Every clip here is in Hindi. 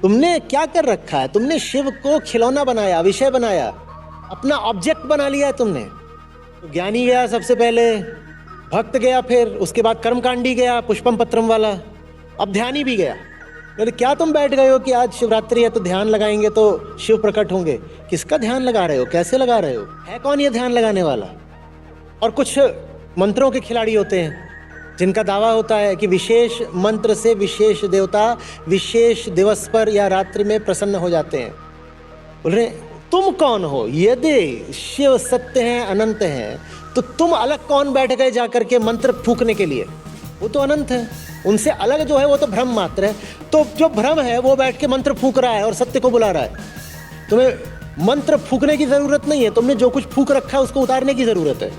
तुमने क्या कर रखा है? तुमने शिव को खिलौना बनाया, विषय बनाया, अपना ऑब्जेक्ट बना लिया है तुमने। तो ज्ञानी गया सबसे पहले, भक्त गया, फिर उसके बाद कर्मकांडी गया पुष्पम पत्रम वाला, अब ध्यानी भी गया। तो क्या तुम बैठ गए हो कि आज शिवरात्रि है तो ध्यान लगाएंगे तो शिव प्रकट होंगे? किसका ध्यान लगा रहे हो? कैसे लगा रहे हो? है कौन ये ध्यान लगाने वाला? और कुछ मंत्रों के खिलाड़ी होते हैं जिनका दावा होता है कि विशेष मंत्र से विशेष देवता विशेष दिवस पर या रात्रि में प्रसन्न हो जाते हैं। बोल रहे तुम कौन हो? यदि शिव सत्य हैं, अनंत हैं, तो तुम अलग कौन बैठ गए जाकर के मंत्र फूकने के लिए? वो तो अनंत है, उनसे अलग जो है वो तो भ्रम मात्र है। तो जो भ्रम है वो बैठ के मंत्र फूक रहा है और सत्य को बुला रहा है। तुम्हें मंत्र फूकने की जरूरत नहीं है, तुमने जो कुछ फूक रखा है उसको उतारने की जरूरत है।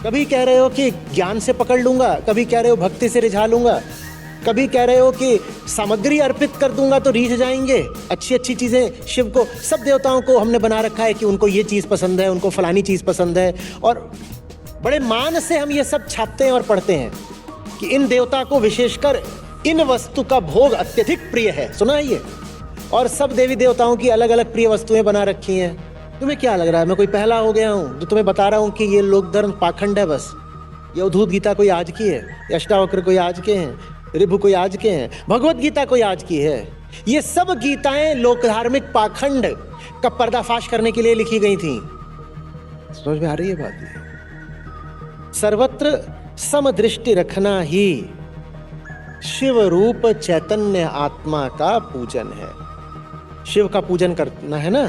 कभी कह रहे हो कि ज्ञान से पकड़ लूंगा, कभी कह रहे हो भक्ति से रिझा लूंगा, कभी कह रहे हो कि सामग्री अर्पित कर दूंगा तो रीझ जाएंगे। अच्छी अच्छी चीजें शिव को, सब देवताओं को हमने बना रखा है कि उनको ये चीज पसंद है, उनको फलानी चीज पसंद है, और बड़े मान से हम ये सब छापते हैं और पढ़ते हैं कि इन देवता को विशेषकर इन वस्तु का भोग अत्यधिक प्रिय है। सुना है ये? और सब देवी देवताओं की अलग अलग प्रिय वस्तुएं बना रखी हैं। तुम्हें क्या लग रहा है मैं कोई पहला हो गया हूं जो तुम्हें बता रहा हूं कि ये लोक धर्म पाखंड है? बस ये अवधूत गीता कोई आज की है, अष्टावक्र कोई आज के हैं, ऋभु कोई आज के हैं, भगवत गीता कोई आज की है? ये सब गीताएं लोक धार्मिक पाखंड का पर्दाफाश करने के लिए लिखी गई थी। समझ में आ रही है बात? सर्वत्र समदृष्टि रखना ही शिव रूप चैतन्य आत्मा का पूजन है। शिव का पूजन करना है ना,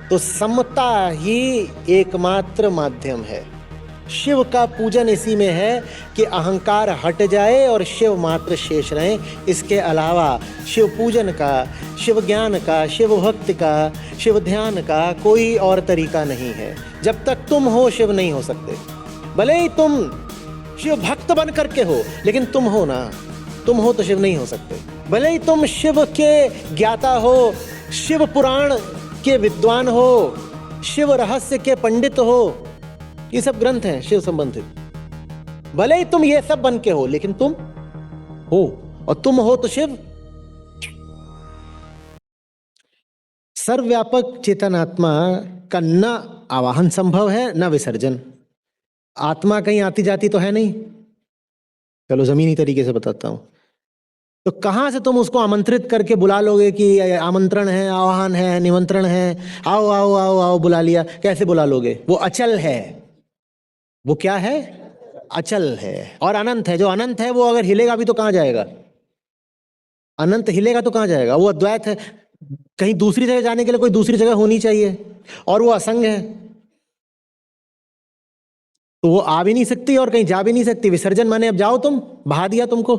तो समता ही एकमात्र माध्यम है। शिव का पूजन इसी में है कि अहंकार हट जाए और शिव मात्र शेष रहे। इसके अलावा शिव पूजन का, शिव ज्ञान का, शिव भक्ति का, शिव ध्यान का कोई और तरीका नहीं है। जब तक तुम हो शिव नहीं हो सकते। भले ही तुम शिव भक्त बन करके हो, लेकिन तुम हो ना, तुम हो तो शिव नहीं हो सकते। भले ही तुम शिव के ज्ञाता हो, शिव पुराण के विद्वान हो, शिव रहस्य के पंडित हो, ये सब ग्रंथ हैं शिव संबंधित। भले ही तुम ये सब बन के हो, लेकिन तुम हो, और तुम हो तो शिव। सर्वव्यापक चेतनात्मा का न आवाहन संभव है न विसर्जन। आत्मा कहीं आती जाती तो है नहीं। चलो जमीनी तरीके से बताता हूं। तो कहां से तुम उसको आमंत्रित करके बुला लोगे कि आमंत्रण है, आह्वान है, निमंत्रण है, आओ आओ आओ आओ, बुला लिया? कैसे बुला लोगे? वो अचल है। वो क्या है? अचल है और अनंत है। जो अनंत है वो अगर हिलेगा भी तो कहां जाएगा? अनंत हिलेगा तो कहां जाएगा? वो अद्वैत है। कहीं दूसरी जगह जाने के लिए कोई दूसरी जगह होनी चाहिए, और वो असंग है, तो वो आ भी नहीं सकती और कहीं जा भी नहीं सकती। विसर्जन माने अब जाओ तुम, बहा दिया तुमको।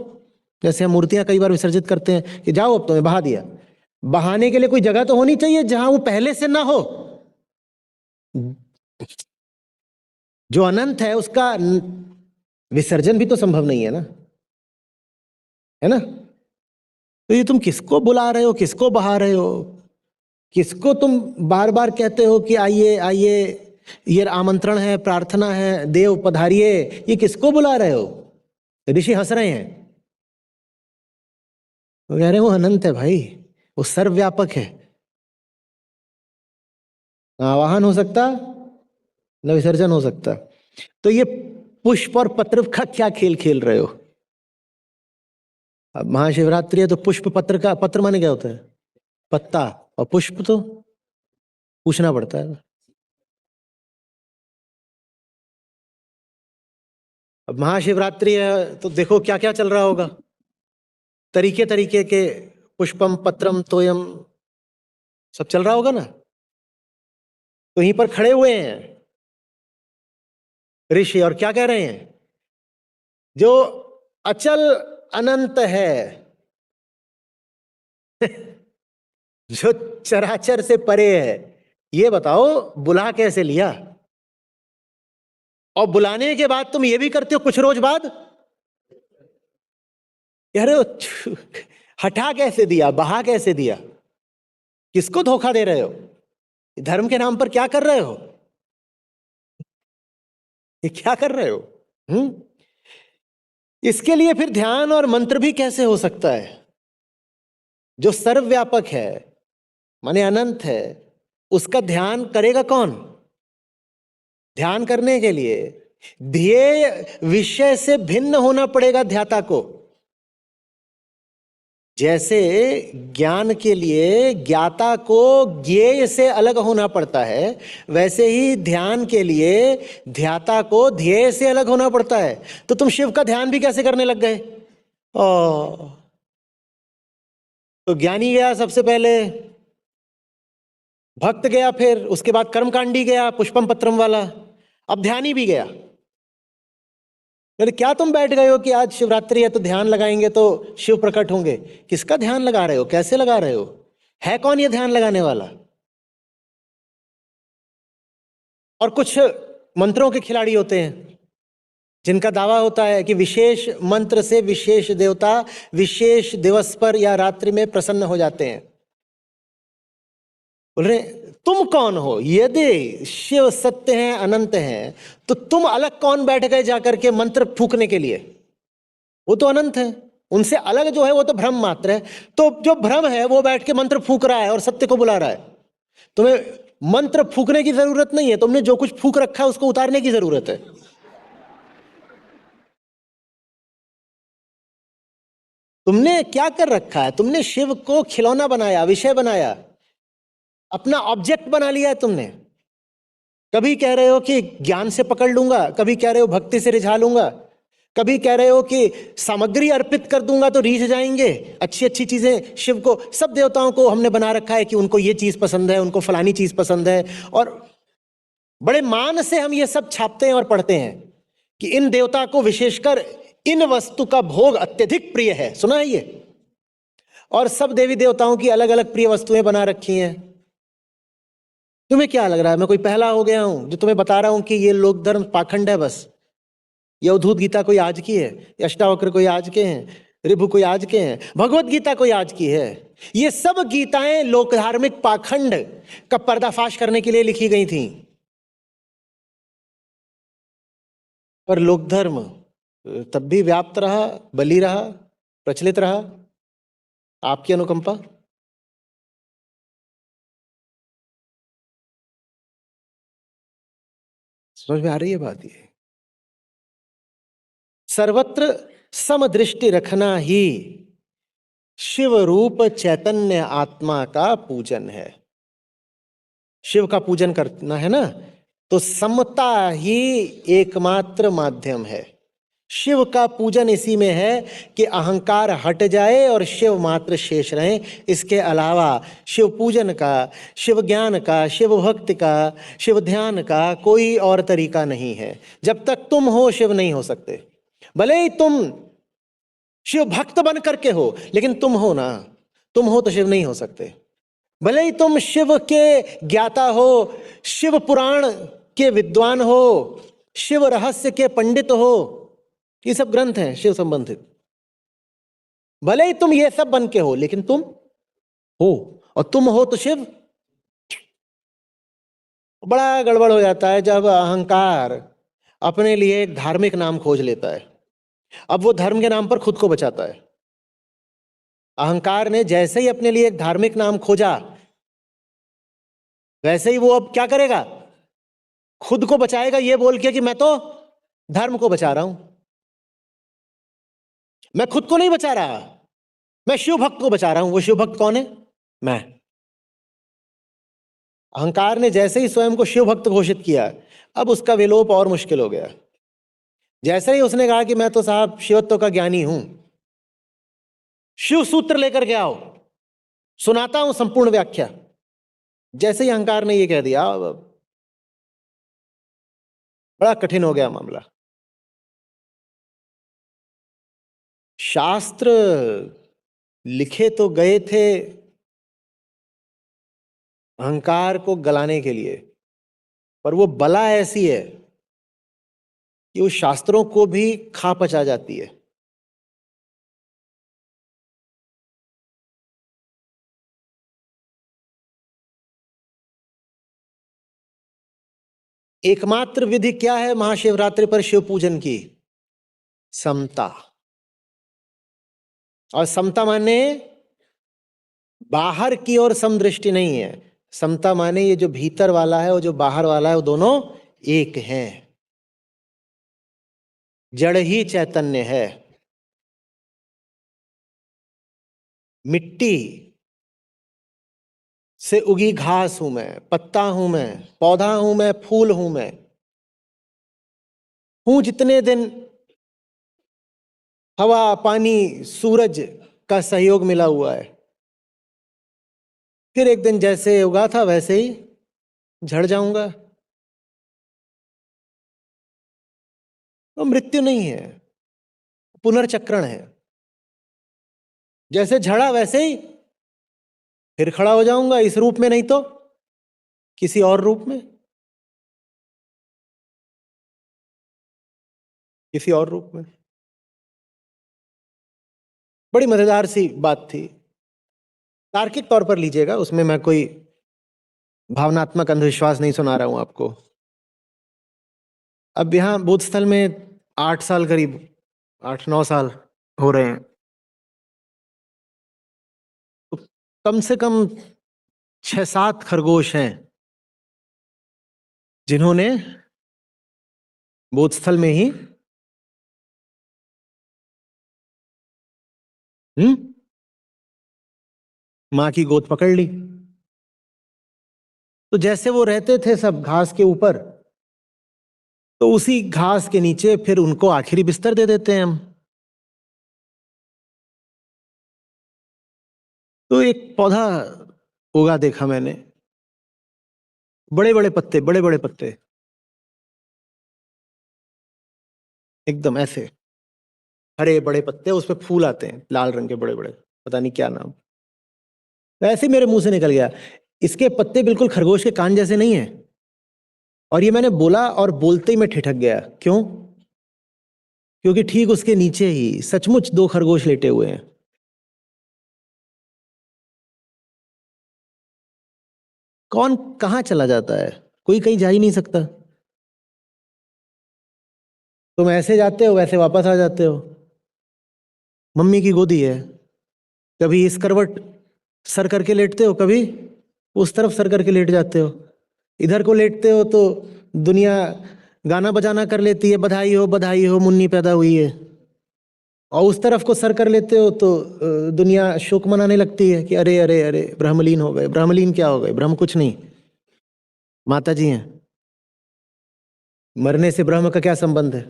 जैसे हम मूर्तियां कई बार विसर्जित करते हैं कि जाओ अब तुम्हें बहा दिया। बहाने के लिए कोई जगह तो होनी चाहिए जहां वो पहले से ना हो। जो अनंत है उसका विसर्जन भी तो संभव नहीं है ना, है ना? तो ये तुम किसको बुला रहे हो, किसको बहा रहे हो, किसको तुम बार बार कहते हो कि आइए आइए, ये आमंत्रण है, प्रार्थना है, देव पधारिए, ये किसको बुला रहे हो? ऋषि हंस रहे हैं, वो कह रहे हैं वो अनंत है भाई, वो सर्वव्यापक है। न आवाहन हो सकता न विसर्जन हो सकता। तो ये पुष्प और पत्र का क्या खेल खेल रहे हो? अब महाशिवरात्रि है तो पुष्प पत्र का, पत्र माने क्या होता है? पत्ता, और पुष्प तो पूछना पड़ता है। अब महाशिवरात्रि है तो देखो क्या क्या चल रहा होगा। तरीके तरीके के पुष्पम पत्रम तोयम सब चल रहा होगा ना। तो यहीं पर खड़े हुए हैं ऋषि और क्या कह रहे हैं? जो अचल अनंत है, जो चराचर से परे है, ये बताओ बुला कैसे लिया? और बुलाने के बाद तुम ये भी करते हो कुछ रोज बाद, यार हटा कैसे दिया, बहा कैसे दिया? किसको धोखा दे रहे हो? धर्म के नाम पर क्या कर रहे हो? ये क्या कर रहे हो? इसके लिए फिर ध्यान और मंत्र भी कैसे हो सकता है? जो सर्वव्यापक है माने अनंत है, उसका ध्यान करेगा कौन? ध्यान करने के लिए ध्येय विषय से भिन्न होना पड़ेगा ध्याता को। जैसे ज्ञान के लिए ज्ञाता को ज्ञेय से अलग होना पड़ता है, वैसे ही ध्यान के लिए ध्याता को ध्येय से अलग होना पड़ता है। तो तुम शिव का ध्यान भी कैसे करने लग गए? तो ज्ञानी गया सबसे पहले, भक्त गया, फिर उसके बाद कर्मकांडी गया पुष्पम पत्रम वाला, अब ध्यानी भी गया। क्या तुम बैठ गए हो कि आज शिवरात्रि है तो ध्यान लगाएंगे तो शिव प्रकट होंगे? किसका ध्यान लगा रहे हो? कैसे लगा रहे हो? है कौन ये ध्यान लगाने वाला? और कुछ मंत्रों के खिलाड़ी होते हैं जिनका दावा होता है कि विशेष मंत्र से विशेष देवता विशेष दिवस पर या रात्रि में प्रसन्न हो जाते हैं। बोल रहे तुम कौन हो? यदि शिव सत्य हैं, अनंत हैं, तो तुम अलग कौन बैठ गए जाकर के मंत्र फूकने के लिए? वो तो अनंत है, उनसे अलग जो है वो तो भ्रम मात्र है। तो जो भ्रम है वो बैठ के मंत्र फूक रहा है और सत्य को बुला रहा है। तुम्हें मंत्र फूकने की जरूरत नहीं है, तुमने जो कुछ फूक रखा है उसको उतारने की जरूरत है। तुमने क्या कर रखा है? तुमने शिव को खिलौना बनाया, विषय बनाया, अपना ऑब्जेक्ट बना लिया है तुमने। कभी कह रहे हो कि ज्ञान से पकड़ लूंगा, कभी कह रहे हो भक्ति से रिझा लूंगा, कभी कह रहे हो कि सामग्री अर्पित कर दूंगा तो रीझ जाएंगे। अच्छी अच्छी चीजें शिव को, सब देवताओं को हमने बना रखा है कि उनको ये चीज पसंद है, उनको फलानी चीज पसंद है, और बड़े मान से हम ये सब छापते हैं और पढ़ते हैं कि इन देवता को विशेषकर इन वस्तु का भोग अत्यधिक प्रिय है। सुना है ये? और सब देवी देवताओं की अलग अलग प्रिय वस्तुएं बना रखी हैं। तुम्हें क्या लग रहा है मैं कोई पहला हो गया हूं जो तुम्हें बता रहा हूं कि ये लोक धर्म पाखंड है? बस ये अवधूत गीता कोई आज की है, अष्टावक्र कोई आज के हैं, ऋभु कोई आज के हैं, भगवत गीता कोई आज की है? ये सब गीताएं लोक धार्मिक पाखंड का पर्दाफाश करने के लिए लिखी गई थी। पर लोक धर्म तब भी व्याप्त रहा, बली रहा, प्रचलित रहा। आपकी अनुकंपा। समझ में आ रही है बात? ये सर्वत्र समदृष्टि रखना ही शिव रूप चैतन्य आत्मा का पूजन है। शिव का पूजन करना है ना, तो समता ही एकमात्र माध्यम है। शिव का पूजन इसी में है कि अहंकार हट जाए और शिव मात्र शेष रहे। इसके अलावा शिव पूजन का, शिव ज्ञान का, शिव भक्ति का, शिव ध्यान का कोई और तरीका नहीं है। जब तक तुम हो शिव नहीं हो सकते। भले ही तुम शिव भक्त बन करके हो, लेकिन तुम हो ना, तुम हो तो शिव नहीं हो सकते। भले ही तुम शिव के ज्ञाता हो, शिव पुराण के विद्वान हो, शिव रहस्य के पंडित हो, ये सब ग्रंथ हैं शिव संबंधित। भले ही तुम ये सब बन के हो, लेकिन तुम हो, और तुम हो तो शिव। बड़ा गड़बड़ हो जाता है जब अहंकार अपने लिए एक धार्मिक नाम खोज लेता है। अब वो धर्म के नाम पर खुद को बचाता है। अहंकार ने जैसे ही अपने लिए एक धार्मिक नाम खोजा, वैसे ही वो अब क्या करेगा? खुद को बचाएगा ये बोल के कि मैं तो धर्म को बचा रहा हूं। मैं खुद को नहीं बचा रहा, मैं शिव भक्त को बचा रहा हूं। वो शिव भक्त कौन है? मैं। अहंकार ने जैसे ही स्वयं को शिव भक्त घोषित किया, अब उसका विलोप और मुश्किल हो गया। जैसे ही उसने कहा कि मैं तो साहब शिवत्व का ज्ञानी हूं, शिव सूत्र लेकर के आओ, सुनाता हूं संपूर्ण व्याख्या, जैसे ही अहंकार ने यह कह दिया, बड़ा कठिन हो गया मामला। शास्त्र लिखे तो गए थे अहंकार को गलाने के लिए, पर वो बला ऐसी है कि उस शास्त्रों को भी खा पचा जाती है। एकमात्र विधि क्या है महाशिवरात्रि पर शिव पूजन की? समता। और समता माने बाहर की ओर समदृष्टि नहीं है। समता माने ये जो भीतर वाला है और जो बाहर वाला है वो दोनों एक हैं। जड़ ही चैतन्य है। मिट्टी से उगी घास हूं मैं, पत्ता हूं मैं, पौधा हूं मैं, फूल हूं मैं। हूं जितने दिन हवा, पानी, सूरज का सहयोग मिला हुआ है, फिर एक दिन जैसे उगा था वैसे ही झड़ जाऊंगा। तो मृत्यु नहीं है, पुनर्चक्रण है। जैसे झड़ा वैसे ही फिर खड़ा हो जाऊंगा, इस रूप में नहीं तो किसी और रूप में, किसी और रूप में। बड़ी मजेदार सी बात थी। तार्किक तौर पर लीजिएगा, उसमें मैं कोई भावनात्मक अंधविश्वास नहीं सुना रहा हूं आपको। अब यहाँ बोधस्थल में 8 साल, करीब 8-9 साल हो रहे हैं, तो कम से कम 6-7 खरगोश हैं जिन्होंने बोधस्थल में ही मां की गोद पकड़ ली। तो जैसे वो रहते थे सब घास के ऊपर, तो उसी घास के नीचे फिर उनको आखिरी बिस्तर दे देते हैं हम। तो एक पौधा उगा देखा मैंने, बड़े बड़े पत्ते, बड़े बड़े पत्ते, एकदम ऐसे हरे बड़े पत्ते, उस पे फूल आते हैं लाल रंग के बड़े बड़े, पता नहीं क्या नाम। वैसे ही मेरे मुंह से निकल गया, इसके पत्ते बिल्कुल खरगोश के कान जैसे नहीं है। और ये मैंने बोला और बोलते ही मैं ठिठक गया। क्यों? क्योंकि ठीक उसके नीचे ही सचमुच 2 खरगोश लेटे हुए हैं। कौन कहाँ चला जाता है? कोई कहीं जा ही नहीं सकता। तुम ऐसे जाते हो, वैसे वापस आ जाते हो। मम्मी की गोदी है, कभी इस करवट सर करके लेटते हो, कभी उस तरफ सर करके लेट जाते हो। इधर को लेटते हो तो दुनिया गाना बजाना कर लेती है, बधाई हो मुन्नी पैदा हुई है। और उस तरफ को सर कर लेते हो तो दुनिया शोक मनाने लगती है कि अरे अरे अरे ब्रह्मलीन हो गए। ब्रह्मलीन क्या हो गए? ब्रह्म कुछ नहीं, माता जी हैं। मरने से ब्रह्म का क्या संबंध है?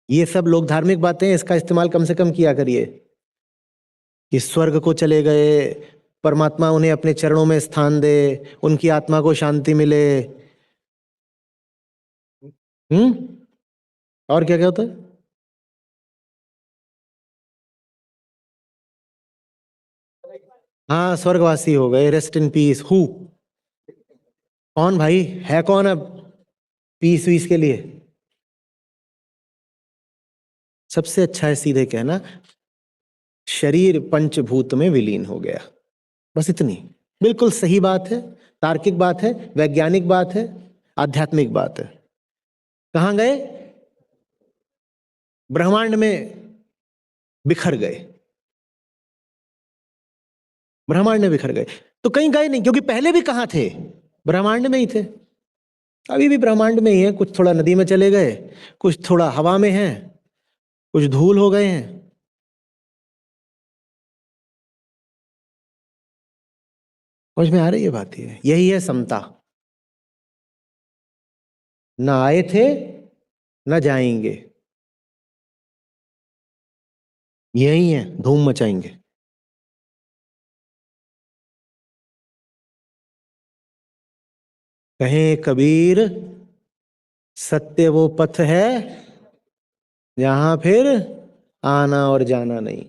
ये सब लोग धार्मिक बातें, इसका इस्तेमाल कम से कम किया करिए कि स्वर्ग को चले गए, परमात्मा उन्हें अपने चरणों में स्थान दे, उनकी आत्मा को शांति मिले। और क्या क्या होता है? हाँ, स्वर्गवासी हो गए, रेस्ट इन पीस। हु? कौन भाई है? कौन अब पीस वीस के लिए? सबसे अच्छा है सीधे कहना, शरीर पंचभूत में विलीन हो गया। बस इतनी बिल्कुल सही बात है, तार्किक बात है, वैज्ञानिक बात है, आध्यात्मिक बात है। कहां गए? ब्रह्मांड में बिखर गए। ब्रह्मांड में बिखर गए तो कहीं गए नहीं, क्योंकि पहले भी कहां थे? ब्रह्मांड में ही थे। अभी भी ब्रह्मांड में ही है। कुछ थोड़ा नदी में चले गए, कुछ थोड़ा हवा में है, कुछ धूल हो गए हैं। समझ में आ रही है बात? ये यही है समता। ना आए थे, ना जाएंगे, यही है, धूम मचाएंगे। कहें कबीर, सत्य वो पथ है जहां फिर आना और जाना नहीं।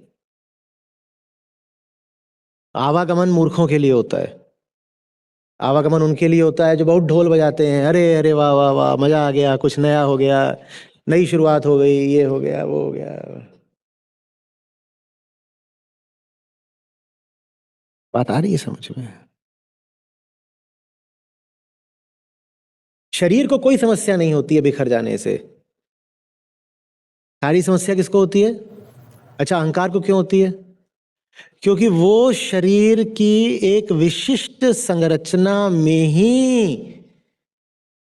आवागमन मूर्खों के लिए होता है। आवागमन उनके लिए होता है जो बहुत ढोल बजाते हैं, अरे अरे वाह वाह वाह, मजा आ गया, कुछ नया हो गया, नई शुरुआत हो गई, ये हो गया, वो हो गया। बात आ रही है समझ में? शरीर को कोई समस्या नहीं होती है बिखर जाने से। सारी समस्या किसको होती है? अच्छा, अहंकार को क्यों होती है? क्योंकि वो शरीर की एक विशिष्ट संरचना में ही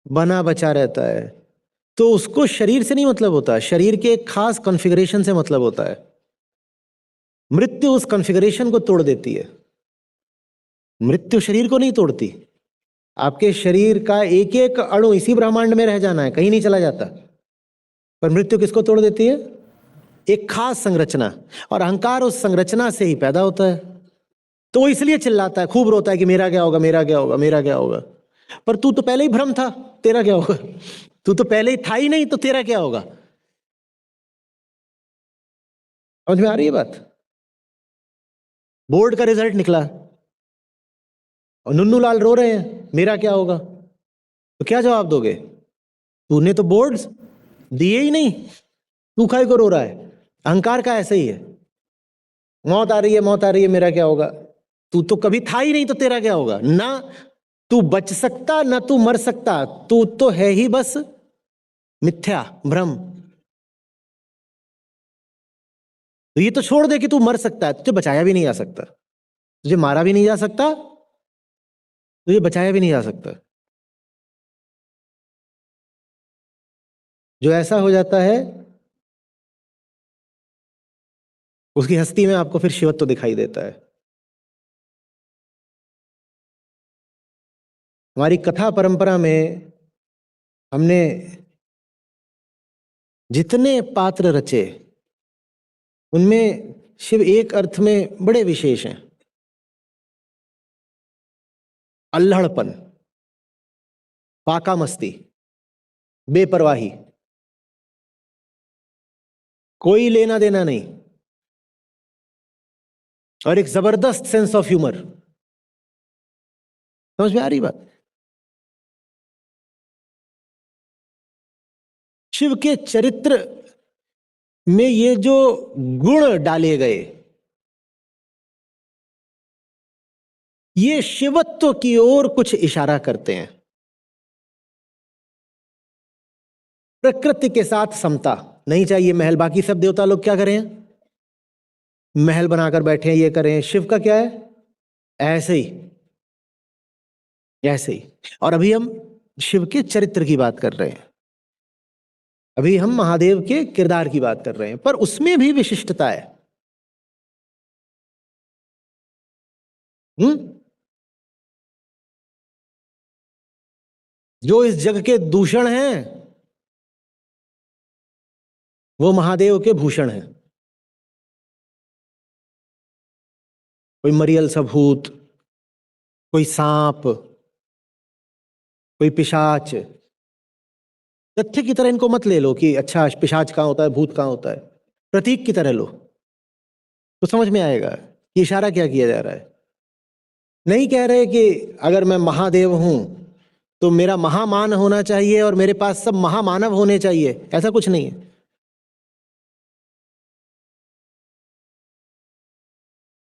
बना बचा रहता है, तो उसको शरीर से नहीं मतलब होता, शरीर के एक खास कॉन्फ़िगरेशन से मतलब होता है। मृत्यु उस कॉन्फ़िगरेशन को तोड़ देती है, मृत्यु शरीर को नहीं तोड़ती। आपके शरीर का एक एक अणु इसी ब्रह्मांड में रह जाना है, कहीं नहीं चला जाता, पर मृत्यु किसको तोड़ देती है? एक खास संरचना, और अहंकार उस संरचना से ही पैदा होता है। तो वो इसलिए चिल्लाता है, खूब रोता है कि मेरा क्या होगा, मेरा क्या होगा, मेरा क्या होगा। पर तू तो पहले ही भ्रम था, तेरा क्या होगा? तू तो पहले ही था ही नहीं, तो तेरा क्या होगा? समझ में आ रही है बात? बोर्ड का रिजल्ट निकला और नुन्नू लाल रो रहे हैं, मेरा क्या होगा? तो क्या जवाब दोगे? तूने तो बोर्ड्स दिए ही नहीं, तू काहे को रो रहा है? अहंकार का ऐसे ही है, मौत आ रही है, मौत आ रही है, मेरा क्या होगा? तू तो कभी था ही नहीं, तो तेरा क्या होगा? ना तू बच सकता, ना तू मर सकता, तू तो है ही बस मिथ्या, भ्रम। तो ये तो छोड़ दे कि तू मर सकता है, तुझे बचाया भी नहीं जा सकता, तुझे मारा भी नहीं जा सकता, तुझे बचाया भी नहीं जा सकता। जो ऐसा हो जाता है उसकी हस्ती में आपको फिर शिवत्व दिखाई देता है। हमारी कथा परंपरा में हमने जितने पात्र रचे उनमें शिव एक अर्थ में बड़े विशेष हैं। अल्हड़पन, पाका मस्ती, बेपरवाही, कोई लेना देना नहीं, और एक जबरदस्त सेंस ऑफ ह्यूमर। समझ में आ रही बात? शिव के चरित्र में ये जो गुण डाले गए, ये शिवत्व की ओर कुछ इशारा करते हैं। प्रकृति के साथ समता, नहीं चाहिए महल। बाकी सब देवता लोग क्या करें? महल बनाकर बैठे हैं, ये करें। शिव का क्या है? ऐसे ही, ऐसे ही। और अभी हम शिव के चरित्र की बात कर रहे हैं, अभी हम महादेव के किरदार की बात कर रहे हैं, पर उसमें भी विशिष्टता है। जो इस जग के दूषण हैं वो महादेव के भूषण हैं। कोई मरियल सा भूत, कोई सांप, कोई पिशाच। तथ्य की तरह इनको मत ले लो कि अच्छा पिशाच कहाँ होता है, भूत कहाँ होता है। प्रतीक की तरह लो तो समझ में आएगा कि इशारा क्या किया जा रहा है। नहीं कह रहे कि अगर मैं महादेव हूं तो मेरा महामान होना चाहिए और मेरे पास सब महामानव होने चाहिए, ऐसा कुछ नहीं है।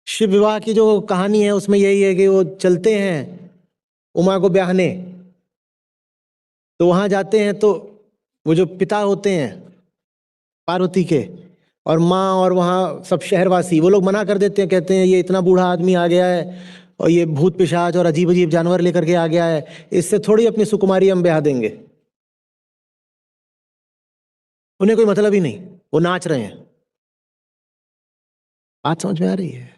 शिव विवाह की जो कहानी है उसमें यही है कि वो चलते हैं उमा को ब्याहने, तो वहां जाते हैं तो वो जो पिता होते हैं पार्वती के और माँ और वहाँ सब शहरवासी, वो लोग मना कर देते हैं, कहते हैं ये इतना बूढ़ा आदमी आ गया है और ये भूत पिशाच और अजीब अजीब जानवर लेकर के आ गया है, इससे थोड़ी अपनी सुकुमारी हम ब्याह देंगे। उन्हें कोई मतलब ही नहीं, वो नाच रहे हैं। बात समझ में आ रही है?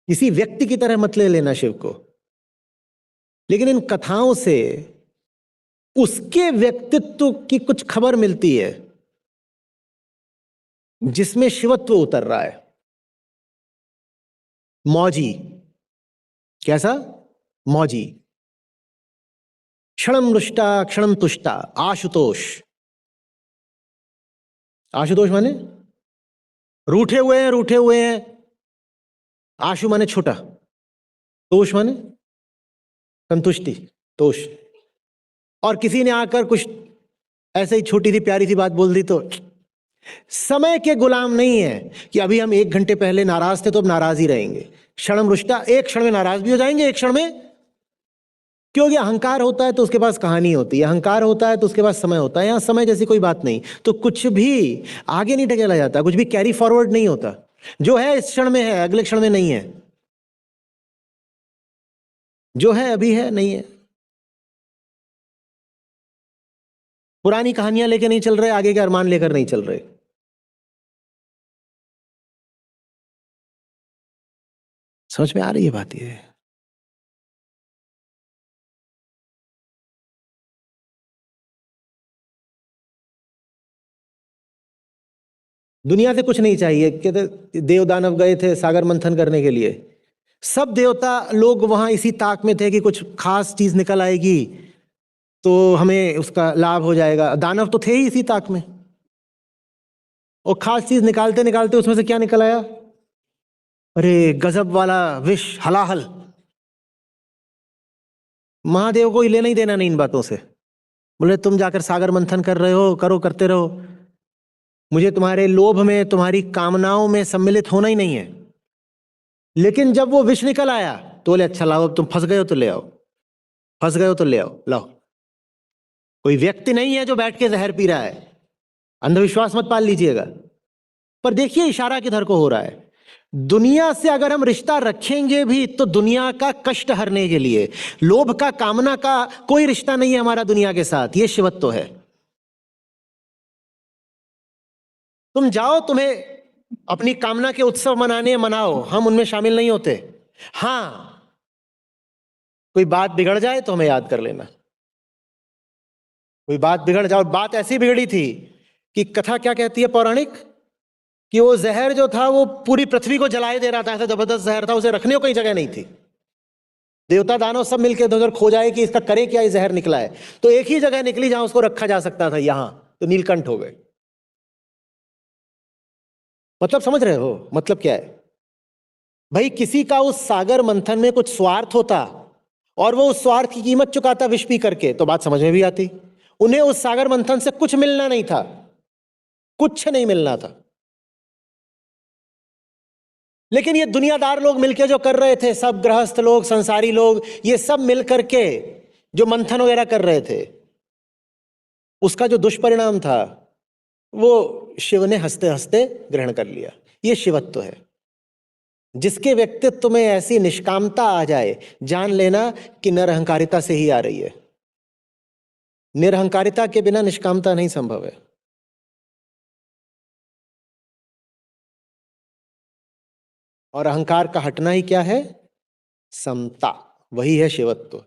किसी व्यक्ति की तरह मत ले लेना शिव को, लेकिन इन कथाओं से उसके व्यक्तित्व की कुछ खबर मिलती है जिसमें शिवत्व उतर रहा है। मौजी, कैसा? मौजी। क्षणम रुष्टा क्षणम तुष्टा, आशुतोष। आशुतोष माने रूठे हुए हैं, रूठे हुए हैं। आशु माने छोटा, तोष माने संतुष्टि, तोष। और किसी ने आकर कुछ ऐसे ही छोटी सी प्यारी सी बात बोल दी तो समय के गुलाम नहीं है कि अभी हम 1 घंटे पहले नाराज थे तो अब नाराज ही रहेंगे। क्षणम रुष्टा, एक क्षण में नाराज भी हो जाएंगे, एक क्षण में। क्योंकि अहंकार होता है तो उसके पास कहानी होती है, अहंकार होता है तो उसके पास समय होता है। यहां समय जैसी कोई बात नहीं, तो कुछ भी आगे नहीं ढकेला जाता, कुछ भी कैरी फॉरवर्ड नहीं होता। जो है इस क्षण में है, अगले क्षण में नहीं है। जो है अभी है, नहीं है। पुरानी कहानियां लेके नहीं चल रहे, आगे के अरमान लेकर नहीं चल रहे। समझ में आ रही है बात ये? दुनिया से कुछ नहीं चाहिए। कहते देव दानव गए थे सागर मंथन करने के लिए, सब देवता लोग वहां इसी ताक में थे कि कुछ खास चीज निकल आएगी तो हमें उसका लाभ हो जाएगा। दानव तो थे ही इसी ताक में, और खास चीज निकालते निकालते उसमें से क्या निकल आया? अरे गजब वाला विष, हलाहल। महादेव को लेना ही देना नहीं इन बातों से। बोले तुम जाकर सागर मंथन कर रहे हो, करो, करते रहो, मुझे तुम्हारे लोभ में, तुम्हारी कामनाओं में सम्मिलित होना ही नहीं है। लेकिन जब वो विष निकल आया तो बोले अच्छा लाओ, अब तुम फंस गए हो तो ले आओ, फंस गए हो तो ले आओ, लाओ। कोई व्यक्ति नहीं है जो बैठ के जहर पी रहा है, अंधविश्वास मत पाल लीजिएगा। पर देखिए इशारा किधर को हो रहा है। दुनिया से अगर हम रिश्ता रखेंगे भी तो दुनिया का कष्ट हरने के लिए, लोभ का, कामना का कोई रिश्ता नहीं है हमारा दुनिया के साथ। ये शिवत्व है। तुम जाओ, तुम्हें अपनी कामना के उत्सव मनाने, मनाओ, हम उनमें शामिल नहीं होते। हां, कोई बात बिगड़ जाए तो हमें याद कर लेना। कोई बात बिगड़ जाओ, बात ऐसी बिगड़ी थी कि कथा क्या कहती है पौराणिक, कि वो जहर जो था वो पूरी पृथ्वी को जलाए दे रहा था। ऐसा जबरदस्त जहर था, उसे रखने को कहीं जगह नहीं थी। देवता दानव सब मिलकर उधर खोजाए कि इसका करे क्या, ये जहर निकला है। तो एक ही जगह निकली जहां उसको रखा जा सकता था, यहां। तो नीलकंठ हो गए। मतलब समझ रहे हो मतलब क्या है? भाई किसी का उस सागर मंथन में कुछ स्वार्थ होता और वो उस स्वार्थ की कीमत चुकाता विष पी करके, तो बात समझ में भी आती। उन्हें उस सागर मंथन से कुछ मिलना नहीं था, कुछ नहीं मिलना था। लेकिन ये दुनियादार लोग मिलके जो कर रहे थे, सब गृहस्थ लोग, संसारी लोग, ये सब मिलकर के जो मंथन वगैरह कर रहे थे, उसका जो दुष्परिणाम था वो शिव ने हंसते हंसते ग्रहण कर लिया। ये शिवत्व है। जिसके व्यक्तित्व में ऐसी निष्कामता आ जाए, जान लेना कि निरहंकारिता से ही आ रही है। निरहंकारिता के बिना निष्कामता नहीं संभव है। और अहंकार का हटना ही क्या है? समता। वही है शिवत्व।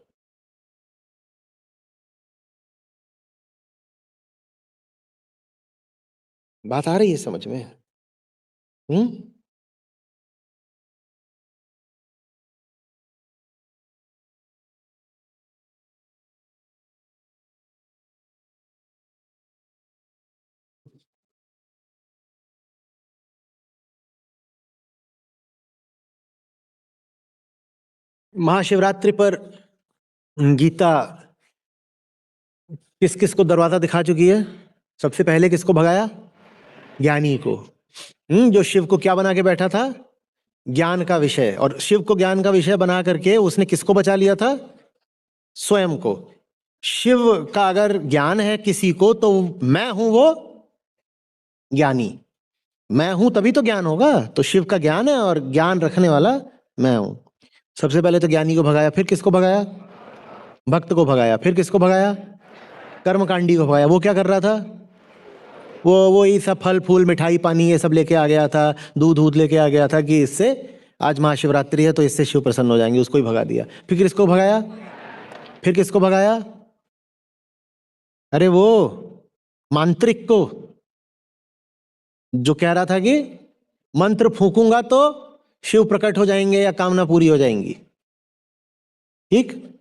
बात आ रही है समझ में? हम्म। महाशिवरात्रि पर गीता किस किस को दरवाजा दिखा चुकी है? सबसे पहले किसको भगाया? ज्ञानी को। जो शिव को क्या बना के बैठा था? ज्ञान का विषय। और शिव को ज्ञान का विषय बना करके उसने किसको बचा लिया था? स्वयं को। शिव का अगर ज्ञान है किसी को तो मैं हूं वो ज्ञानी। मैं हूं तभी तो ज्ञान होगा। तो शिव का ज्ञान है और ज्ञान रखने वाला मैं हूं। सबसे पहले तो ज्ञानी को भगाया, फिर किसको भगाया? भक्त को भगाया, फिर किसको भगाया? कर्मकांडी को भगाया। वो क्या कर रहा था? वो ये सब फल फूल मिठाई पानी ये सब लेके आ गया था, दूध दूध लेके आ गया था कि इससे आज महाशिवरात्रि है तो इससे शिव प्रसन्न हो जाएंगे। उसको ही भगा दिया। फिर किसको भगाया? फिर किसको भगाया? अरे वो मांत्रिक को, जो कह रहा था कि मंत्र फूकूंगा तो शिव प्रकट हो जाएंगे या कामना पूरी हो जाएंगी। ठीक।